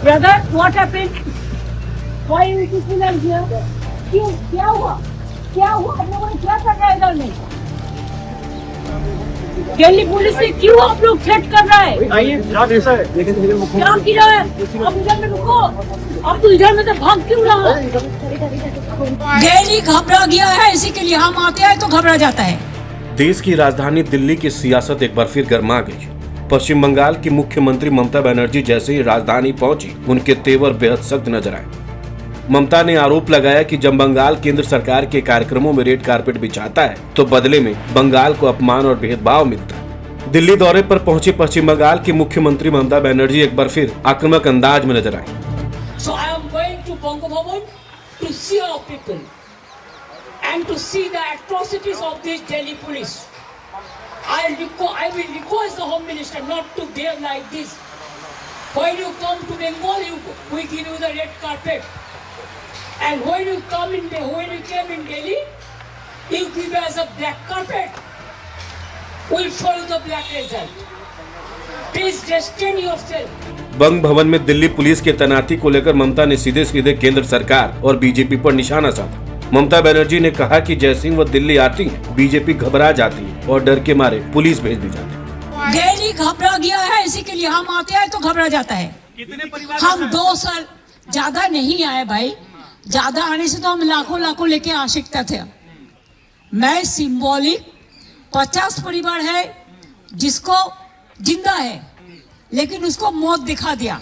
Brother, what happened? Why you people are here? क्यों? क्या हुआ? क्या हुआ? आप लोगों ने क्या करना है इधर में? दिल्ली पुलिस ने क्यों आप लोग थ्रेट कर रहा है? क्या किया है? आप इधर में रुको। आप तो इधर में तो भाग क्यों रहा है? दिल्ली घबरा गया है, इसी के लिए हम आते हैं तो घबरा जाता है। देश की राजधानी दिल्ली की सियासत एक बार फिर गर्मा गई। पश्चिम बंगाल की मुख्यमंत्री ममता बनर्जी जैसे ही राजधानी पहुंची, उनके तेवर बेहद सख्त नजर आए। ममता ने आरोप लगाया कि जब बंगाल केंद्र सरकार के कार्यक्रमों में रेड कारपेट बिछाता है तो बदले में बंगाल को अपमान और भेदभाव मिलता है। दिल्ली दौरे पर पहुंचे पश्चिम बंगाल की मुख्यमंत्री ममता बनर्जी एक बार फिर आक्रामक अंदाज में नजर आई। So I am going to Bangko Bhavan to see our people and to see the atrocities of this Delhi police. I will request the Home Minister not to behave like this. When you come to Bengal, we give you the red carpet. And when you came in Delhi, you give us a black carpet. We'll follow the black result. Please restrain yourself. बंग भवन में Delhi police की तैनाती को लेकर ममता ने सीधे सीधे केंद्र सरकार और बीजेपी पर निशाना साधा। ममता बनर्जी ने कहा कि जैसे ही वो दिल्ली आती है, बीजेपी घबरा जाती है और डर के मारे पुलिस भेज दी जाती है। दिल्ली घबरा गया है, इसी के लिए हम आते हैं तो घबरा जाता है। हम 2 साल ज्यादा नहीं आए भाई, ज्यादा आने से तो हम लाखों लेके आ सकते थे। मैं सिंबॉलिक 50 परिवार है जिसको जिंदा है, लेकिन उसको मौत दिखा दिया।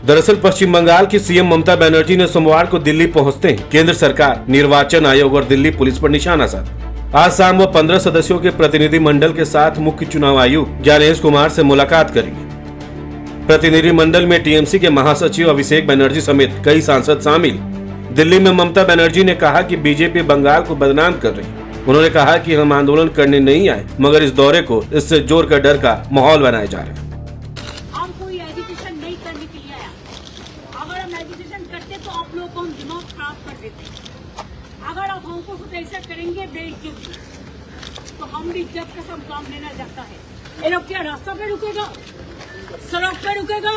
दरअसल पश्चिम बंगाल की सीएम ममता बनर्जी ने सोमवार को दिल्ली पहुंचते ही केंद्र सरकार, निर्वाचन आयोग और दिल्ली पुलिस पर निशाना साधा। आज शाम वो 15 सदस्यों के प्रतिनिधि मंडल के साथ मुख्य चुनाव आयुक्त ज्ञानेश कुमार से मुलाकात करेंगे। प्रतिनिधि मंडल में टीएमसी के महासचिव अभिषेक बनर्जी समेत कई सांसद शामिल। दिल्ली में ममता बनर्जी ने कहा कि बीजेपी बंगाल को बदनाम कर रही है। उन्होंने कहा कि हम आंदोलन करने नहीं आए, मगर इस दौरे को इससे जोर कर डर का माहौल बनाया जा रहा है। हम कोई एजुकेशन नहीं करने के लिए आया। अगर हम एजुकेशन करते तो आप लोगों को हम दिमाग खराब कर देते। अगर आप हमको कुछ ऐसा करेंगे बेइज्जती, तो हम भी इज्जत का सब काम लेना चाहता है। ये लोग क्या रास्ता पे रुकेगा, सड़क पे रुकेगा?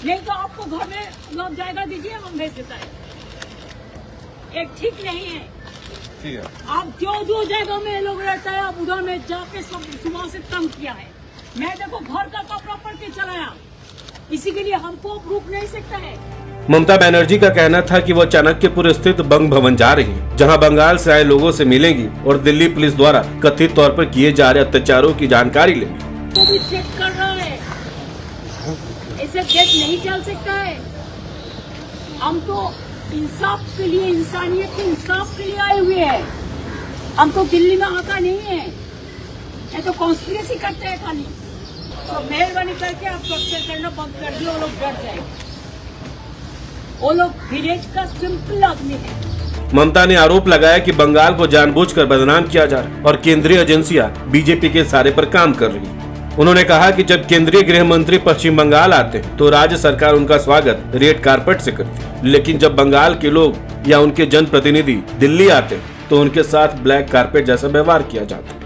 नहीं तो आपको घर में लौट जाएगा, दीजिए हम भेज देता है। एक ठीक नहीं है। आप जो जगह में लोग रहता है, आप उधर में जाके सब सुबह से तंग किया है। मैं देखो घर का कपड़ा पड़ के चलाया, इसी के लिए हमको रुक नहीं सकता है। ममता बनर्जी का कहना था कि वो चाणक्यपुर स्थित बंग भवन जा रही हैं, जहां बंगाल से आए लोगों से मिलेंगी और दिल्ली पुलिस द्वारा कथित तौर पर किए जा रहे अत्याचारों की जानकारी लेंगी। तो भी चेक कर रहा है, ऐसे देश नहीं चल सकता है। हम तो इंसाफ के लिए, इंसानियत के इंसाफ के लिए आए हुए हैं। हम तो दिल्ली में आता नहीं है, ये तो कॉन्स्पिरेसी करते हैं खाली। तो मेहरबानी करके आप टॉर्चर करना बंद कर दिए, वो लोग डर जाएंगे। वो लोग विलेज का सिंपल आदमी है। ममता ने आरोप लगाया कि बंगाल को जानबूझकर बदनाम किया जा रहा है और केंद्रीय एजेंसियां बीजेपी के इशारे पर काम कर रही है। उन्होंने कहा कि जब केंद्रीय गृह मंत्री पश्चिम बंगाल आते हैं तो राज्य सरकार उनका स्वागत रेड कारपेट से करती है, लेकिन जब बंगाल के लोग या उनके जनप्रतिनिधि दिल्ली आते हैं तो उनके साथ ब्लैक कारपेट जैसा व्यवहार किया जाता है।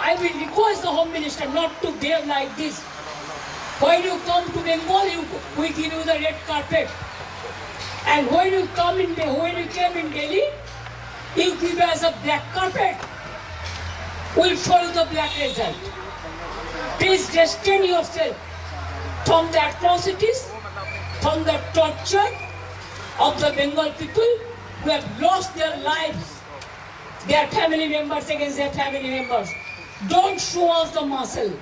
I will request the Home Minister not to behave like this. When you come to Bengal, we give you the red carpet. And when you came in Delhi, you give us a black carpet. We'll follow the black result. Please restrain yourself from the atrocities, from the torture of the Bengal people who have lost their lives, their family members against their family members. Don't show us the muscle.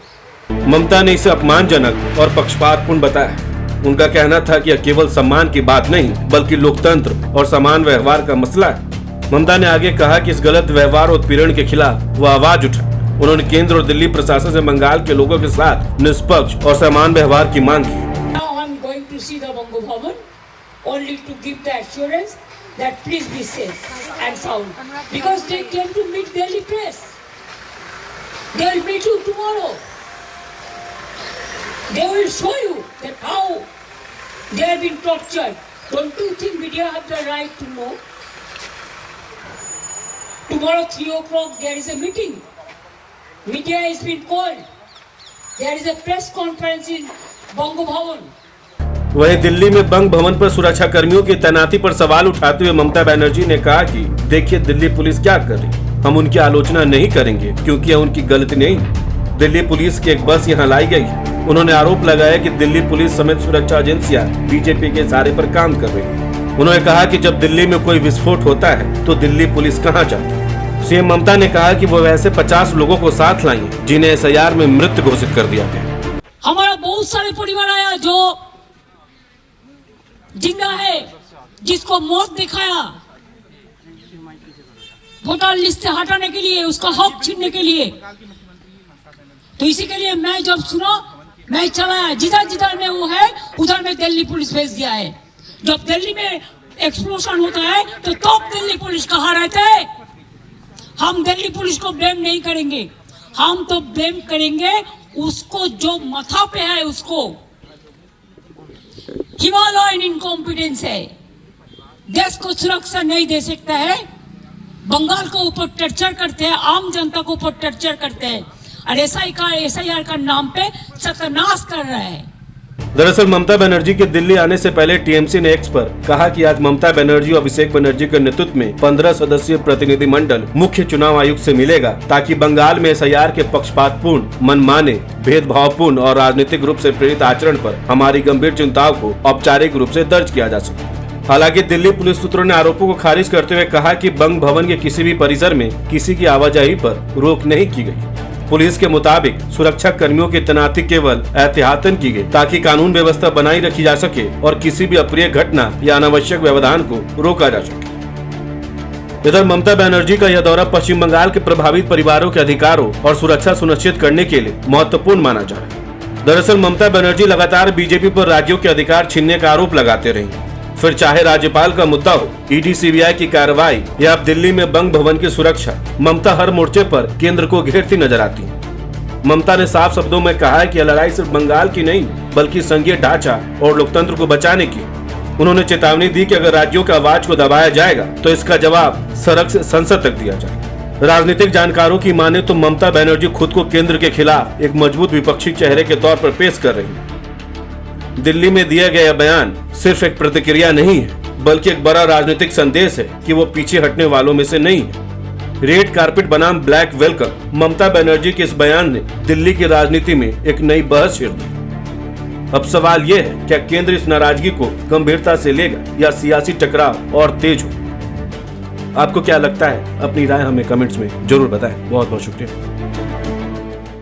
ममता ने इसे अपमानजनक और पक्षपातपूर्ण बताया। उनका कहना था कि यह केवल सम्मान की बात नहीं, बल्कि लोकतंत्र और समान व्यवहार का मसला है। ममता ने आगे कहा कि इस गलत व्यवहार और उत्पीड़न के खिलाफ वो आवाज उठाए। उन्होंने केंद्र और दिल्ली प्रशासन से बंगाल के लोगों के साथ निष्पक्ष और समान व्यवहार की मांग की। Now I'm going to see the Bangko Bhavan only to give the assurance that please be safe and sound, because they came to meet Delhi press. They will meet you tomorrow. They will show you that how they have been tortured. Don't you think media have the right to know? Tomorrow 3 o'clock there is a meeting. Media has been called. There is a press conference in Bangko Bhavan. वहीं दिल्ली में बंग भवन पर सुरक्षा कर्मियों की तैनाती पर सवाल उठाते हुए ममता बनर्जी ने कहा कि देखिए दिल्ली पुलिस क्या कर रही, हम उनकी आलोचना नहीं करेंगे क्योंकि यह उनकी गलती नहीं। दिल्ली पुलिस की एक बस यहाँ लाई गई। उन्होंने आरोप लगाया कि दिल्ली पुलिस समेत सुरक्षा एजेंसियां बीजेपी के इशारे पर काम कर रही हैं। उन्होंने कहा कि जब दिल्ली में कोई विस्फोट होता है तो दिल्ली पुलिस कहाँ जाती। सीएम ममता ने कहा कि वो वैसे 50 लोगों को साथ लाई हैं जिन्हें एसआईआर में मृत घोषित कर दिया गया। हमारा बहुत सारे परिवार आया जो जिंदा है, जिसको मौत दिखाया वोटर लिस्ट से हटाने के लिए, उसका हक छीनने के लिए। तो इसी के लिए मैं जब सुना मैं चलाया, जिधर जिधर में वो है उधर में दिल्ली पुलिस भेज दिया है। जब दिल्ली में एक्सप्लोजन होता है तो तब दिल्ली पुलिस कहाँ रहता है। हम दिल्ली पुलिस को ब्लेम नहीं करेंगे, हम तो ब्लेम करेंगे उसको जो माथा पे है, उसको हिमालयन इनकॉम्पिटेंस है, देश को सुरक्षा नहीं दे सकता है, बंगाल को ऊपर टर्चर करते हैं, आम जनता को ऊपर टर्चर करते हैं और एसआईआर का नाम पे सत्यानाश कर रहा है। दरअसल ममता बनर्जी के दिल्ली आने से पहले टीएमसी ने एक्स पर कहा कि आज ममता बनर्जी और अभिषेक बनर्जी के नेतृत्व में 15 सदस्यीय प्रतिनिधिमंडल मुख्य चुनाव आयुक्त से मिलेगा ताकि बंगाल में एसआईआर के पक्षपातपूर्ण, मनमाने, भेदभावपूर्ण और राजनीतिक रूप से प्रेरित आचरण पर हमारी गंभीर चिंताओं को औपचारिक रूप से दर्ज किया जा सके। हालांकि दिल्ली पुलिस सूत्रों ने आरोपों को खारिज करते हुए कहा कि बंग भवन के किसी भी परिसर में किसी की आवाजाही पर रोक नहीं की गई। पुलिस के मुताबिक सुरक्षा कर्मियों की तैनाती केवल एहतियातन की गई ताकि कानून व्यवस्था बनाई रखी जा सके और किसी भी अप्रिय घटना या अनावश्यक व्यवधान को रोका जा सके। इधर ममता बनर्जी का यह दौरा पश्चिम बंगाल के प्रभावित परिवारों के अधिकारों और सुरक्षा सुनिश्चित करने के लिए महत्वपूर्ण माना जा रहा है। दरअसल ममता बनर्जी लगातार बीजेपी पर राज्यों के अधिकार छीनने का आरोप लगाते रही। फिर चाहे राज्यपाल का मुद्दा हो, ईडी सीबीआई की कार्रवाई या अब दिल्ली में बंग भवन की सुरक्षा, ममता हर मोर्चे पर केंद्र को घेरती नजर आती है। ममता ने साफ शब्दों में कहा है कि लड़ाई सिर्फ बंगाल की नहीं बल्कि संघीय ढांचा और लोकतंत्र को बचाने की। उन्होंने चेतावनी दी कि अगर राज्यों की आवाज को दबाया जाएगा तो इसका जवाब सड़क से संसद तक दिया जाएगा। राजनीतिक जानकारों की माने तो ममता बनर्जी खुद को केंद्र के खिलाफ एक मजबूत विपक्षी चेहरे के तौर पर पेश कर रही है। दिल्ली में दिया गया बयान सिर्फ एक प्रतिक्रिया नहीं है बल्कि एक बड़ा राजनीतिक संदेश है कि वो पीछे हटने वालों में से नहीं है। रेड कारपेट बनाम ब्लैक वेलकम, ममता बनर्जी के इस बयान ने दिल्ली की राजनीति में एक नई बहस छेड़ दी। अब सवाल ये है, क्या केंद्र इस नाराजगी को गंभीरता से लेगा या सियासी टकराव और तेज हो? आपको क्या लगता है? अपनी राय हमें कमेंट्स में जरूर बताएं। बहुत बहुत शुक्रिया।